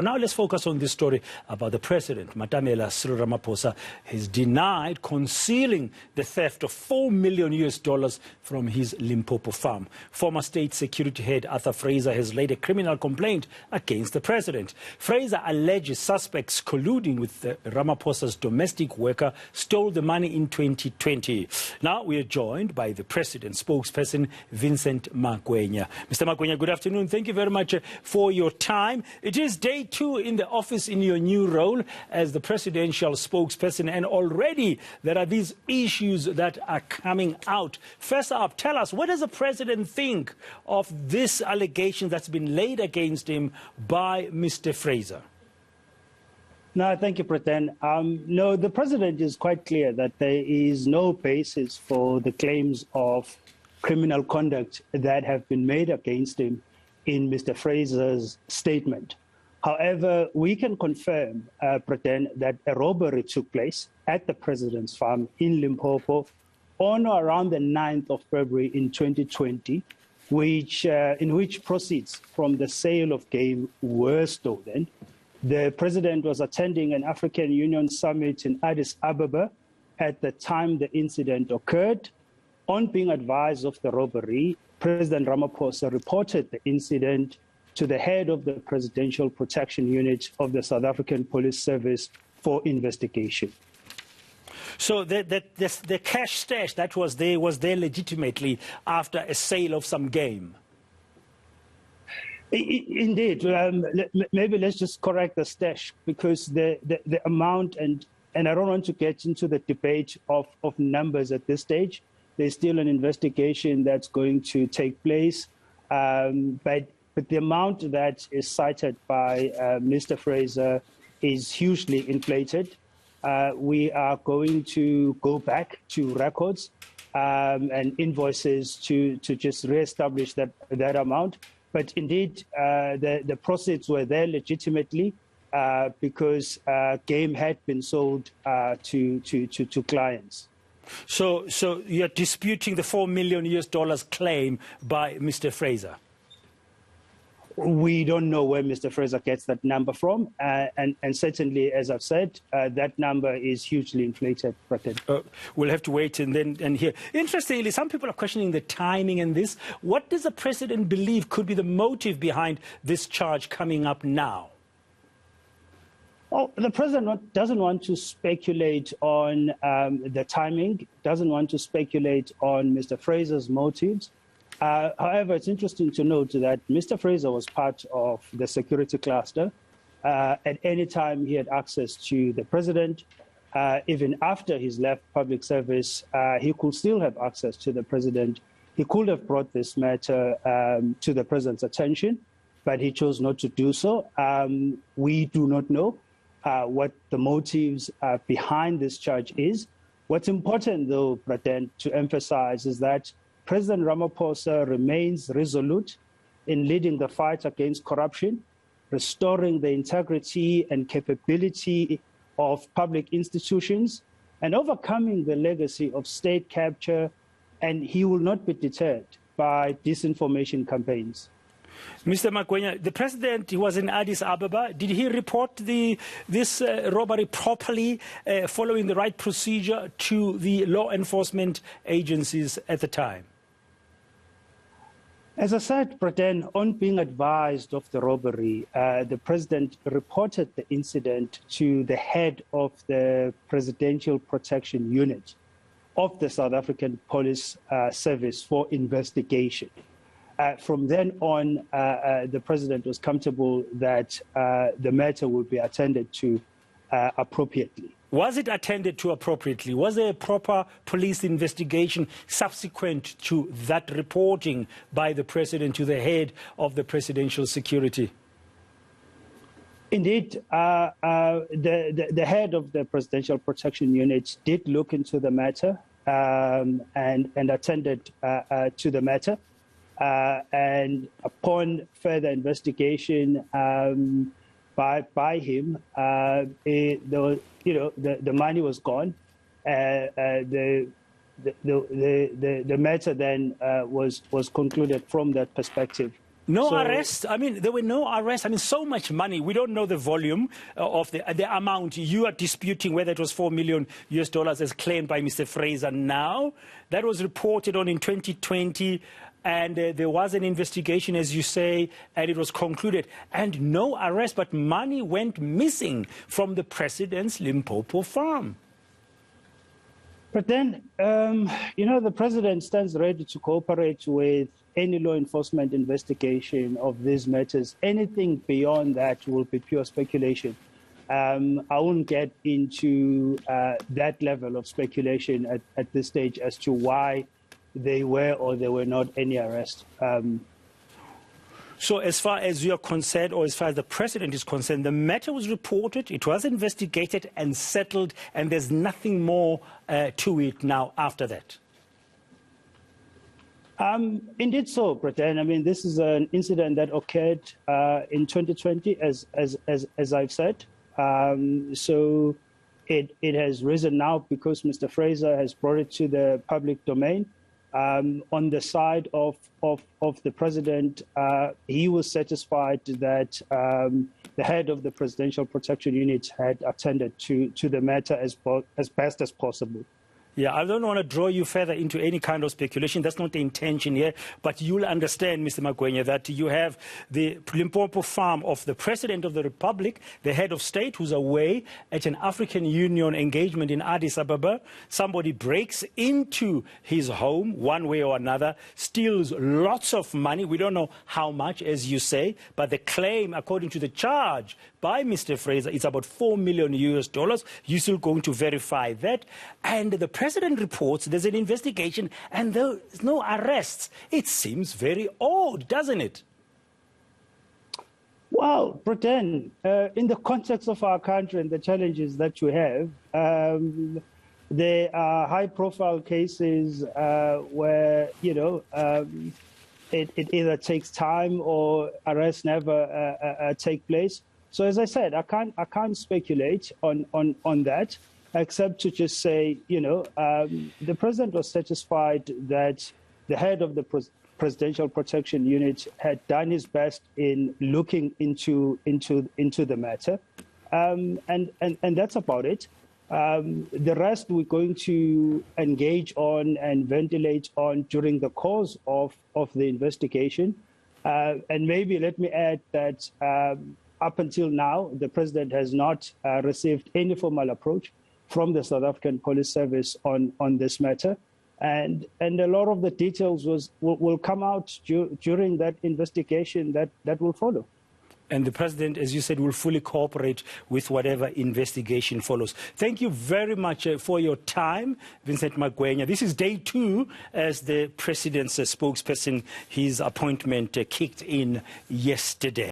Now let's focus on this story about the president. Matamela Cyril Ramaphosa has denied concealing the theft of $4 million from his Limpopo farm. Former state security head Arthur Fraser has laid a criminal complaint against the president. Fraser alleges suspects colluding with the Ramaphosa's domestic worker stole the money in 2020. Now we are joined by the president's spokesperson, Vincent Magwenya. Mr. Magwenya, good afternoon. Thank you very much for your time. It is day 2 in the office in your new role as the presidential spokesperson, and already there are these issues that are coming out. First up, tell us, what does the president think of this allegation that's been laid against him by Mr. Fraser? No, thank you, Praten. No, the president is quite clear that there is no basis for the claims of criminal conduct that have been made against him in Mr. Fraser's statement. However, we can confirm, Praten, that a robbery took place at the president's farm in Limpopo on or around the 9th of February in 2020, in which proceeds from the sale of game were stolen. The president was attending an African Union summit in Addis Ababa at the time the incident occurred. On being advised of the robbery, President Ramaphosa reported the incident to the head of the Presidential Protection Unit of the South African Police Service for investigation. So the cash stash that was there legitimately after a sale of some game? Indeed. Maybe let's just correct the stash, because the amount, and I don't want to get into the debate of numbers at this stage. There's still an investigation that's going to take place, but the amount that is cited by Mr. Fraser is hugely inflated. We are going to go back to records and invoices to just reestablish that amount. But indeed, the proceeds were there legitimately because game had been sold to clients. So you're disputing the $4 million claim by Mr. Fraser? We don't know where Mr. Fraser gets that number from, and certainly, as I've said, that number is hugely inflated. We'll have to wait and hear. Interestingly, some people are questioning the timing in this. What does the president believe could be the motive behind this charge coming up now? Well, the president doesn't want to speculate on the timing, doesn't want to speculate on Mr. Fraser's motives. However, it's interesting to note that Mr. Fraser was part of the security cluster. At any time he had access to the president, even after he's left public service, he could still have access to the president. He could have brought this matter to the president's attention, but he chose not to do so. We do not know what the motives behind this charge is. What's important, though, Praten, to emphasize is that President Ramaphosa remains resolute in leading the fight against corruption, restoring the integrity and capability of public institutions, and overcoming the legacy of state capture, and he will not be deterred by disinformation campaigns. Mr. Magwenya, the president, he was in Addis Ababa. Did he report this robbery properly, following the right procedure to the law enforcement agencies at the time? As I said, Praten, on being advised of the robbery, the president reported the incident to the head of the Presidential Protection Unit of the South African Police Service for investigation. From then on, the president was comfortable that the matter would be attended to appropriately. Was it attended to appropriately? Was there a proper police investigation subsequent to that reporting by the president to the head of the presidential security? Indeed, the head of the Presidential Protection Unit did look into the matter and attended to the matter. And upon further investigation by him, the money was gone. The matter then was concluded from that perspective. No arrests. I mean, there were no arrests. I mean, so much money. We don't know the volume of the amount. You are disputing whether it was $4 million as claimed by Mr. Fraser now. That was reported on in 2020. And there was an investigation, as you say, and it was concluded. And no arrest, but money went missing from the president's Limpopo farm. But then, the president stands ready to cooperate with any law enforcement investigation of these matters. Anything beyond that will be pure speculation. I won't get into that level of speculation at this stage as to why they were or there were not any arrests. So as far as you are concerned, or as far as the president is concerned, the matter was reported, it was investigated and settled, and there's nothing more to it now after that. Indeed so, Britain. I mean, this is an incident that occurred in 2020, as I've said. So it has risen now because Mr. Fraser has brought it to the public domain. On the side of the president, he was satisfied that the head of the Presidential Protection Unit had attended to the matter as best as possible. Yeah, I don't want to draw you further into any kind of speculation. That's not the intention here. But you'll understand, Mr. Magwenya, that you have the Limpopo farm of the President of the Republic, the head of state, who's away at an African Union engagement in Addis Ababa. Somebody breaks into his home one way or another, steals lots of money. We don't know how much, as you say, but the claim, according to the charge by Mr. Fraser, is about $4 million. You're still going to verify that. And the president reports there's an investigation and there's no arrests. It seems very odd, doesn't it? Well, Britain, in the context of our country and the challenges that you have, there are high-profile cases where, it either takes time or arrests never take place. So, as I said, I can't speculate on that, except to just say, the president was satisfied that the head of the Presidential Protection Unit had done his best in looking into the matter, and that's about it. The rest we're going to engage on and ventilate on during the course of the investigation. And maybe let me add that up until now, the president has not received any formal approach from the South African Police Service on this matter. And a lot of the details will come out during that investigation that will follow. And the president, as you said, will fully cooperate with whatever investigation follows. Thank you very much for your time, Vincent Magwenya. This is day 2 as the president's spokesperson. His appointment kicked in yesterday.